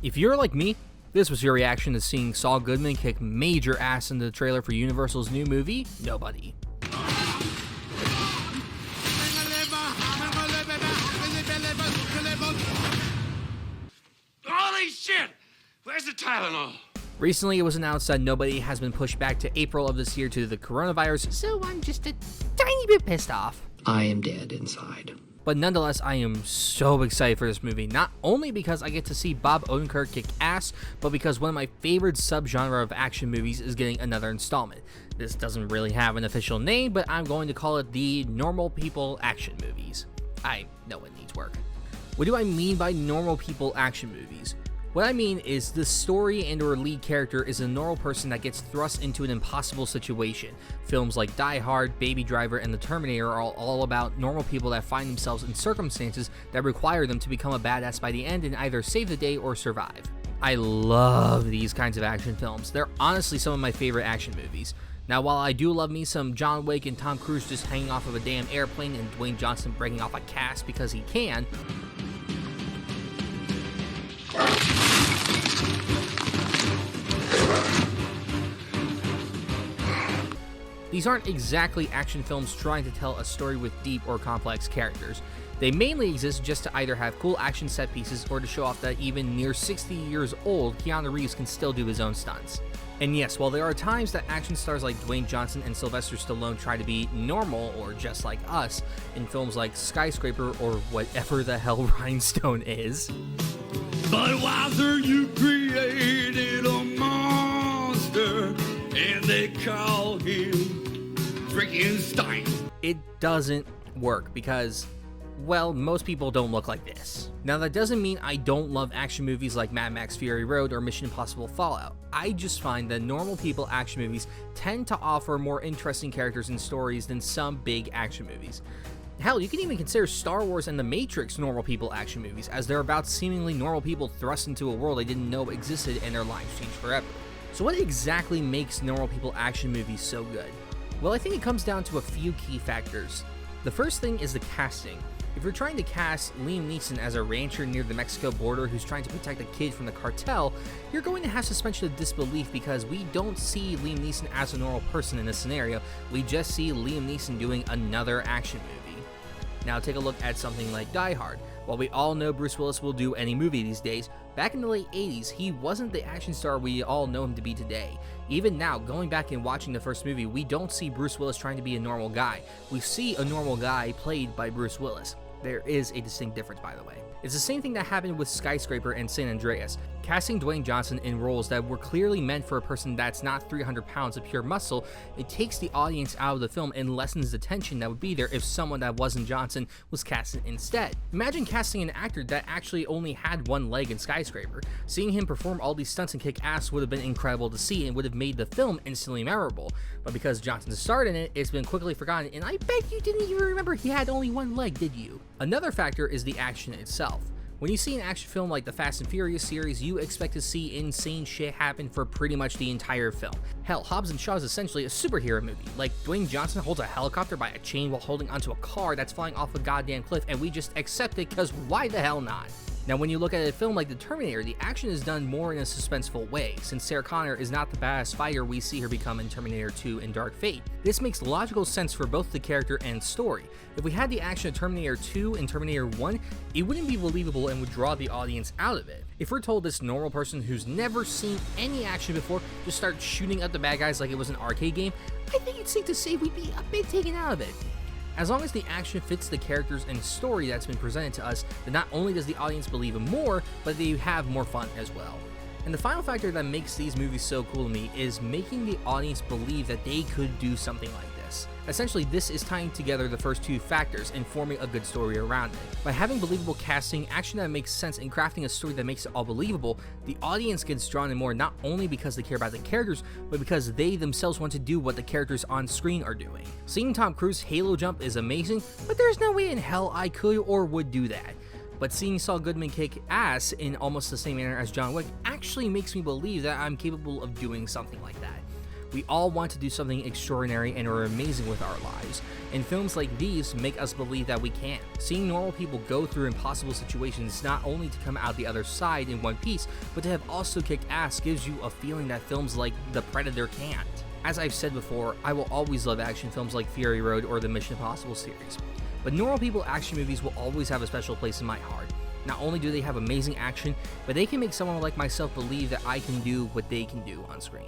If you're like me, this was your reaction to seeing Saul Goodman kick major ass in the trailer for Universal's new movie, Nobody. Holy shit! Where's the Tylenol? Recently, it was announced that Nobody has been pushed back to April of this year due to the coronavirus, so I'm just a tiny bit pissed off. I am dead inside. But nonetheless, I am so excited for this movie, not only because I get to see Bob Odenkirk kick ass, but because one of my favorite subgenre of action movies is getting another installment. This doesn't really have an official name, but I'm going to call it the Normal People Action Movies. I know it needs work. What do I mean by normal people action movies? What I mean is the story and or lead character is a normal person that gets thrust into an impossible situation. Films like Die Hard, Baby Driver, and The Terminator are all about normal people that find themselves in circumstances that require them to become a badass by the end and either save the day or survive. I love these kinds of action films. They're honestly some of my favorite action movies. Now, while I do love me some John Wick and Tom Cruise just hanging off of a damn airplane and Dwayne Johnson breaking off a cast because he can, these aren't exactly action films trying to tell a story with deep or complex characters. They mainly exist just to either have cool action set pieces or to show off that even near 60 years old, Keanu Reeves can still do his own stunts. And yes, while there are times that action stars like Dwayne Johnson and Sylvester Stallone try to be normal or just like us in films like Skyscraper or whatever the hell Rhinestone is. Budweiser, you created a monster, and they call him freaking Stein. It doesn't work because, well, most people don't look like this. Now, that doesn't mean I don't love action movies like Mad Max Fury Road or Mission Impossible Fallout. I just find that normal people action movies tend to offer more interesting characters and stories than some big action movies. Hell, you can even consider Star Wars and The Matrix normal people action movies, as they're about seemingly normal people thrust into a world they didn't know existed and their lives changed forever. So what exactly makes normal people action movies so good? Well, I think it comes down to a few key factors. The first thing is the casting. If you're trying to cast Liam Neeson as a rancher near the Mexico border who's trying to protect a kid from the cartel, you're going to have suspension of disbelief because we don't see Liam Neeson as a normal person in this scenario, we just see Liam Neeson doing another action movie. Now take a look at something like Die Hard. While we all know Bruce Willis will do any movie these days, back in the late 80s, he wasn't the action star we all know him to be today. Even now, going back and watching the first movie, we don't see Bruce Willis trying to be a normal guy. We see a normal guy played by Bruce Willis. There is a distinct difference, by the way. It's the same thing that happened with Skyscraper and San Andreas. Casting Dwayne Johnson in roles that were clearly meant for a person that's not 300 pounds of pure muscle, it takes the audience out of the film and lessens the tension that would be there if someone that wasn't Johnson was casted instead. Imagine casting an actor that actually only had one leg in Skyscraper. Seeing him perform all these stunts and kick ass would have been incredible to see and would have made the film instantly memorable. But because Johnson starred in it, it's been quickly forgotten, and I bet you didn't even remember he had only one leg, did you? Another factor is the action itself. When you see an action film like the Fast and Furious series, you expect to see insane shit happen for pretty much the entire film. Hell, Hobbs and Shaw is essentially a superhero movie. Like, Dwayne Johnson holds a helicopter by a chain while holding onto a car that's flying off a goddamn cliff, and we just accept it because why the hell not? Now, when you look at a film like The Terminator, the action is done more in a suspenseful way, since Sarah Connor is not the badass fighter we see her become in Terminator 2 and Dark Fate. This makes logical sense for both the character and story. If we had the action of Terminator 2 and Terminator 1, it wouldn't be believable and would draw the audience out of it. If we're told this normal person who's never seen any action before just start shooting at the bad guys like it was an arcade game, I think it's safe to say we'd be a bit taken out of it. As long as the action fits the characters and story that's been presented to us, then not only does the audience believe in more, but they have more fun as well. And the final factor that makes these movies so cool to me is making the audience believe that they could do something like this. Essentially, this is tying together the first two factors and forming a good story around it. By having believable casting, action that makes sense, and crafting a story that makes it all believable, the audience gets drawn in more not only because they care about the characters, but because they themselves want to do what the characters on screen are doing. Seeing Tom Cruise halo jump is amazing, but there's no way in hell I could or would do that. But seeing Saul Goodman kick ass in almost the same manner as John Wick actually makes me believe that I'm capable of doing something like that. We all want to do something extraordinary and or amazing with our lives, and films like these make us believe that we can. Seeing normal people go through impossible situations not only to come out the other side in one piece, but to have also kicked ass gives you a feeling that films like The Predator can't. As I've said before, I will always love action films like Fury Road or the Mission Impossible series, but normal people action movies will always have a special place in my heart. Not only do they have amazing action, but they can make someone like myself believe that I can do what they can do on screen.